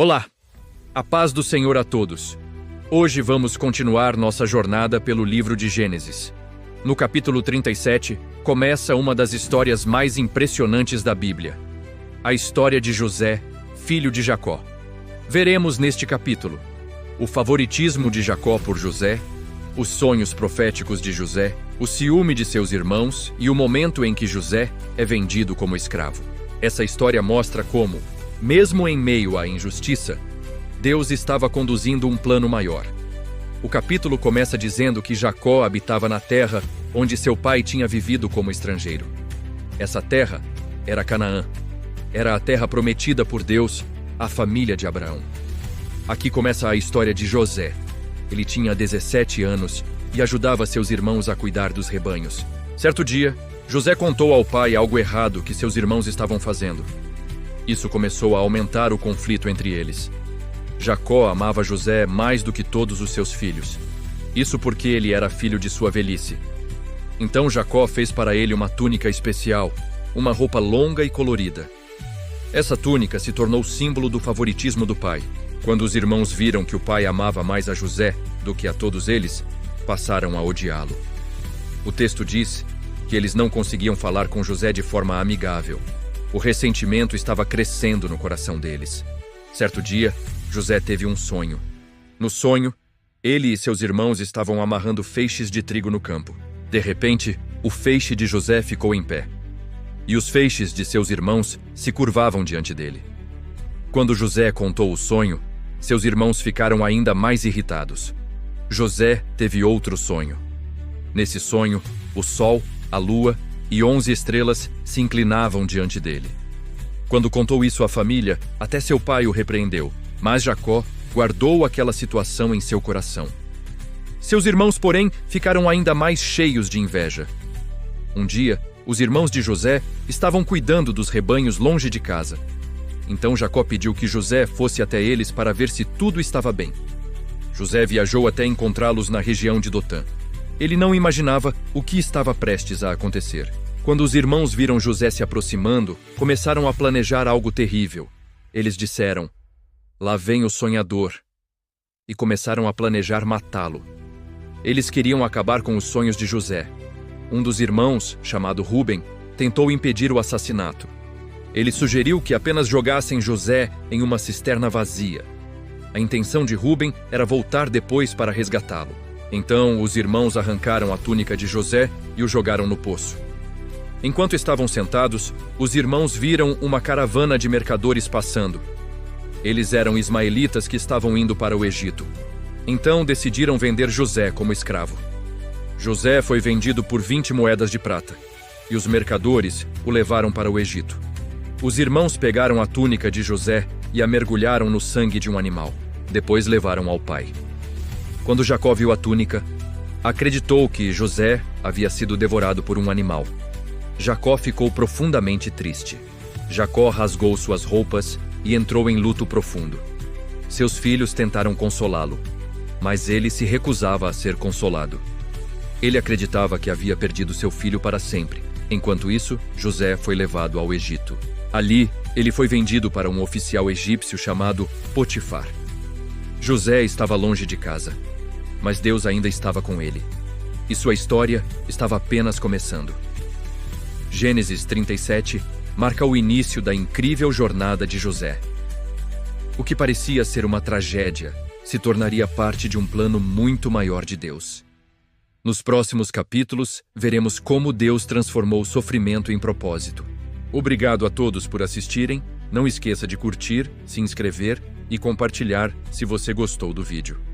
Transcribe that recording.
Olá, a paz do Senhor a todos. Hoje vamos continuar nossa jornada pelo livro de Gênesis. No capítulo 37, começa uma das histórias mais impressionantes da Bíblia. A história de José, filho de Jacó. Veremos neste capítulo o favoritismo de Jacó por José, os sonhos proféticos de José, o ciúme de seus irmãos e o momento em que José é vendido como escravo. Essa história mostra como, mesmo em meio à injustiça, Deus estava conduzindo um plano maior. O capítulo começa dizendo que Jacó habitava na terra onde seu pai tinha vivido como estrangeiro. Essa terra era Canaã. Era a terra prometida por Deus à família de Abraão. Aqui começa a história de José. Ele tinha 17 anos e ajudava seus irmãos a cuidar dos rebanhos. Certo dia, José contou ao pai algo errado que seus irmãos estavam fazendo. Isso começou a aumentar o conflito entre eles. Jacó amava José mais do que todos os seus filhos. Isso porque ele era filho de sua velhice. Então Jacó fez para ele uma túnica especial, uma roupa longa e colorida. Essa túnica se tornou símbolo do favoritismo do pai. Quando os irmãos viram que o pai amava mais a José do que a todos eles, passaram a odiá-lo. O texto diz que eles não conseguiam falar com José de forma amigável. O ressentimento estava crescendo no coração deles. Certo dia, José teve um sonho. No sonho, ele e seus irmãos estavam amarrando feixes de trigo no campo. De repente, o feixe de José ficou em pé. E os feixes de seus irmãos se curvavam diante dele. Quando José contou o sonho, seus irmãos ficaram ainda mais irritados. José teve outro sonho. Nesse sonho, o sol, a lua e 11 estrelas se inclinavam diante dele. Quando contou isso à família, até seu pai o repreendeu, mas Jacó guardou aquela situação em seu coração. Seus irmãos, porém, ficaram ainda mais cheios de inveja. Um dia, os irmãos de José estavam cuidando dos rebanhos longe de casa. Então Jacó pediu que José fosse até eles para ver se tudo estava bem. José viajou até encontrá-los na região de Dotã. Ele não imaginava o que estava prestes a acontecer. Quando os irmãos viram José se aproximando, começaram a planejar algo terrível. Eles disseram: "Lá vem o sonhador", e começaram a planejar matá-lo. Eles queriam acabar com os sonhos de José. Um dos irmãos, chamado Ruben, tentou impedir o assassinato. Ele sugeriu que apenas jogassem José em uma cisterna vazia. A intenção de Ruben era voltar depois para resgatá-lo. Então, os irmãos arrancaram a túnica de José e o jogaram no poço. Enquanto estavam sentados, os irmãos viram uma caravana de mercadores passando. Eles eram ismaelitas que estavam indo para o Egito. Então, decidiram vender José como escravo. José foi vendido por 20 moedas de prata, e os mercadores o levaram para o Egito. Os irmãos pegaram a túnica de José e a mergulharam no sangue de um animal. Depois levaram ao pai. Quando Jacó viu a túnica, acreditou que José havia sido devorado por um animal. Jacó ficou profundamente triste. Jacó rasgou suas roupas e entrou em luto profundo. Seus filhos tentaram consolá-lo, mas ele se recusava a ser consolado. Ele acreditava que havia perdido seu filho para sempre. Enquanto isso, José foi levado ao Egito. Ali, ele foi vendido para um oficial egípcio chamado Potifar. José estava longe de casa, mas Deus ainda estava com ele. E sua história estava apenas começando. Gênesis 37 marca o início da incrível jornada de José. O que parecia ser uma tragédia se tornaria parte de um plano muito maior de Deus. Nos próximos capítulos, veremos como Deus transformou o sofrimento em propósito. Obrigado a todos por assistirem. Não esqueça de curtir, se inscrever e compartilhar se você gostou do vídeo.